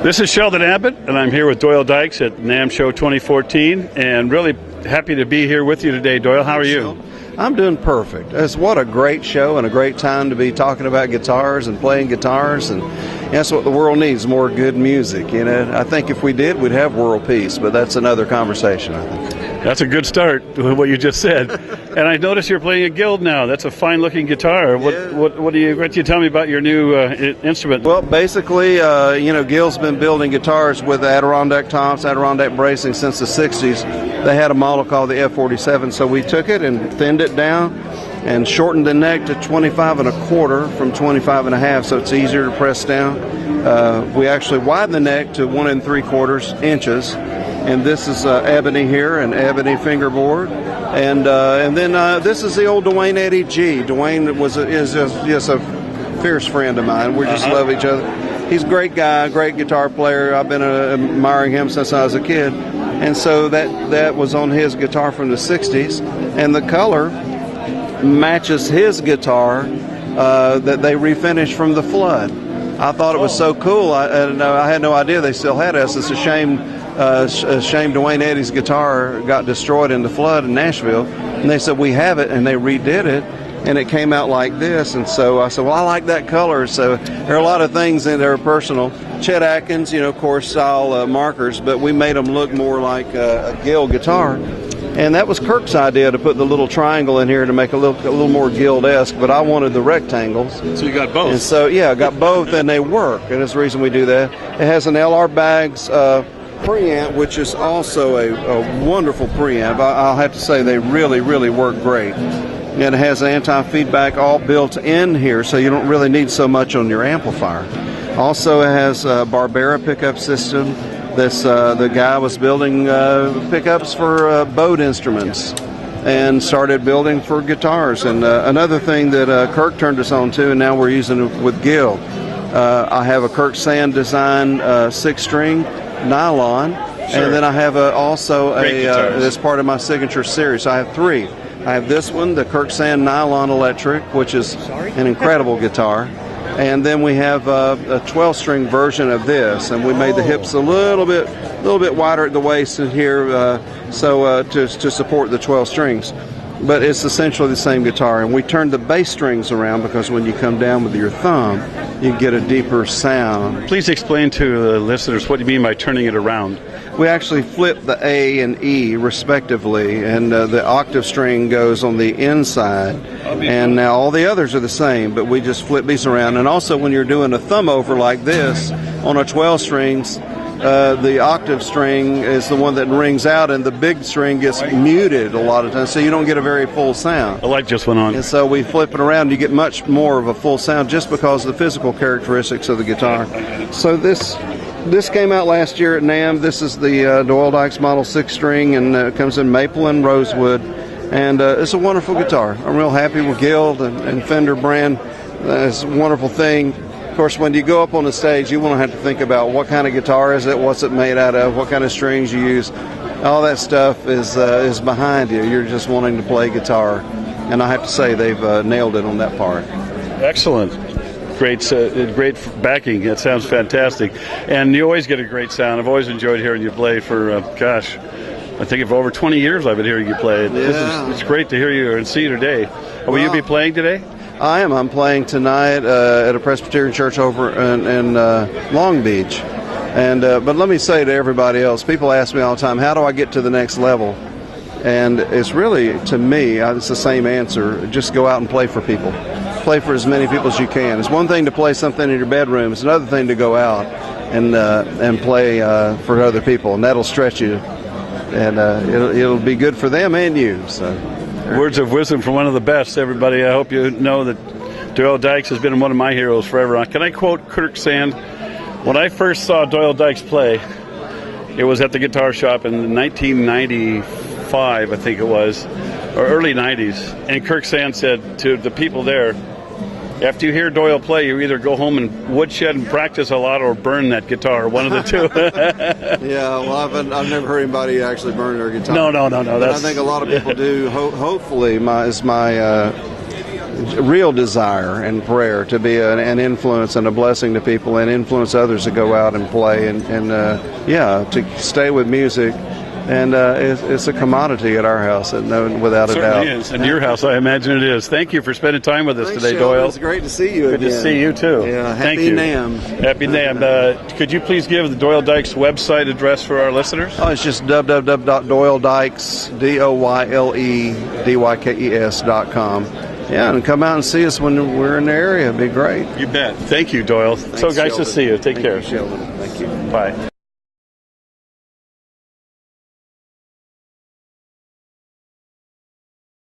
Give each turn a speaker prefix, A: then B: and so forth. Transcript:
A: This is Sheldon Abbott, and I'm here with Doyle Dykes at NAMM Show 2014, and really happy to be here with you today. Doyle, how are you?
B: I'm doing perfect. What a great show and a great time to be talking about guitars and playing guitars, and that's what the world needs, more good music. You know, I think if we did, we'd have world peace, but that's another conversation, I think.
A: That's a good start, what you just said. And I notice you're playing a Guild now. That's a fine-looking guitar. What do you tell me about your new instrument?
B: Well, basically, Guild's been building guitars with Adirondack tops, Adirondack bracing since the 60s. They had a model called the F47, so we took it and thinned it down and shortened the neck to 25 1/4 from 25 1/2, so it's easier to press down. We actually widened the neck to 1 3/4 inches. And this is ebony here, an ebony fingerboard, and then this is the old Dwayne Eddie G. Dwayne is just a fierce friend of mine. We just love each other. He's a great guy, great guitar player. I've been admiring him since I was a kid, and so that was on his guitar from the '60s, and the color matches his guitar that they refinished from the flood. I thought it was so cool. I had no idea they still had us. It's a shame Dwayne Eddie's guitar got destroyed in the flood in Nashville, and they said we have it, and they redid it, and it came out like this. And so I said, well, I like that color. So there are a lot of things in there personal. Chet Atkins, of course, style markers, but we made them look more like a Guild guitar. And that was Kirk's idea, to put the little triangle in here to make a little more Guild-esque, but I wanted the rectangles.
A: So you got both.
B: And so, yeah, I got both, and they work, and that's the reason we do that. It has an LR Baggs preamp, which is also a wonderful preamp. I'll have to say they really, really work great. And it has anti-feedback all built in here, so you don't really need so much on your amplifier. Also, it has a Barbera pickup system. The guy was building pickups for bowed instruments and started building for guitars. And another thing that Kirk turned us on to, and now we're using it with Guild. I have a Kirk Sand Design 6-string nylon,
A: Sure.
B: and then I have also
A: this
B: part of my signature series. I have 3. I have this one, the Kirk Sand Nylon Electric, which is an incredible guitar. And then we have a 12-string version of this, and we made the hips a little bit wider at the waist in here, to support the 12 strings. But it's essentially the same guitar, and we turned the bass strings around because when you come down with your thumb, you get a deeper sound.
A: Please explain to the listeners what you mean by turning it around.
B: We actually flip the A and E respectively, and the octave string goes on the inside, and now all the others are the same, but we just flip these around. And also when you're doing a thumb over like this on a 12 strings, the octave string is the one that rings out, and the big string gets muted a lot of times, so you don't get a very full sound.
A: A light just went on.
B: And so we flip it around, you get much more of a full sound just because of the physical characteristics of the guitar. So this came out last year at NAMM. This is the Doyle Dykes Model 6-string, and it comes in maple and rosewood, and it's a wonderful guitar. I'm real happy with Guild and Fender brand. It's a wonderful thing. Of course, when you go up on the stage, you won't have to think about what kind of guitar is it, what's it made out of, what kind of strings you use. All that stuff is behind you. You're just wanting to play guitar, and I have to say they've nailed it on that part.
A: Excellent. Great backing. It sounds fantastic. And you always get a great sound. I've always enjoyed hearing you play for, I think for over 20 years I've been hearing you play.
B: Yeah.
A: It's great to hear you and see you today. Will you be playing today?
B: I am. I'm playing tonight at a Presbyterian church over in Long Beach. And but let me say to everybody else, people ask me all the time, how do I get to the next level? And it's really, to me, it's the same answer. Just go out and play for people. Play for as many people as you can. It's one thing to play something in your bedroom. It's another thing to go out and play for other people, and that'll stretch you, and it'll be good for them and you. So,
A: words of wisdom from one of the best, everybody. I hope you know that Doyle Dykes has been one of my heroes forever. Can I quote Kirk Sand? When I first saw Doyle Dykes play, it was at the guitar shop in 1995, I think it was, or early 90s, and Kirk Sand said to the people there, after you hear Doyle play, you either go home and woodshed and practice a lot or burn that guitar, one of the two.
B: Yeah, well, I've never heard anybody actually burn their guitar.
A: No.
B: I think a lot of people do. Hopefully, my real desire and prayer to be an influence and a blessing to people and influence others to go out and play and to stay with music. And it's a commodity at our house, without a doubt.
A: It certainly is. And your house, I imagine it is. Thank you for spending time with us today,
B: Sheldon.
A: Doyle.
B: It's great to see you again.
A: Good to see you, too.
B: Yeah,
A: Thank
B: happy
A: you.
B: NAMM.
A: Happy NAMM. Could you please give the Doyle Dykes website address for our listeners?
B: Oh, it's just www.doyledykes, DOYLEDYKES.com. Yeah, and come out and see us when we're in the area. It'd be great.
A: You bet. Thank you, Doyle.
B: Thanks,
A: so nice to
B: Sheldon.
A: see you. Take care.
B: Thank you, Sheldon. Thank you.
A: Bye.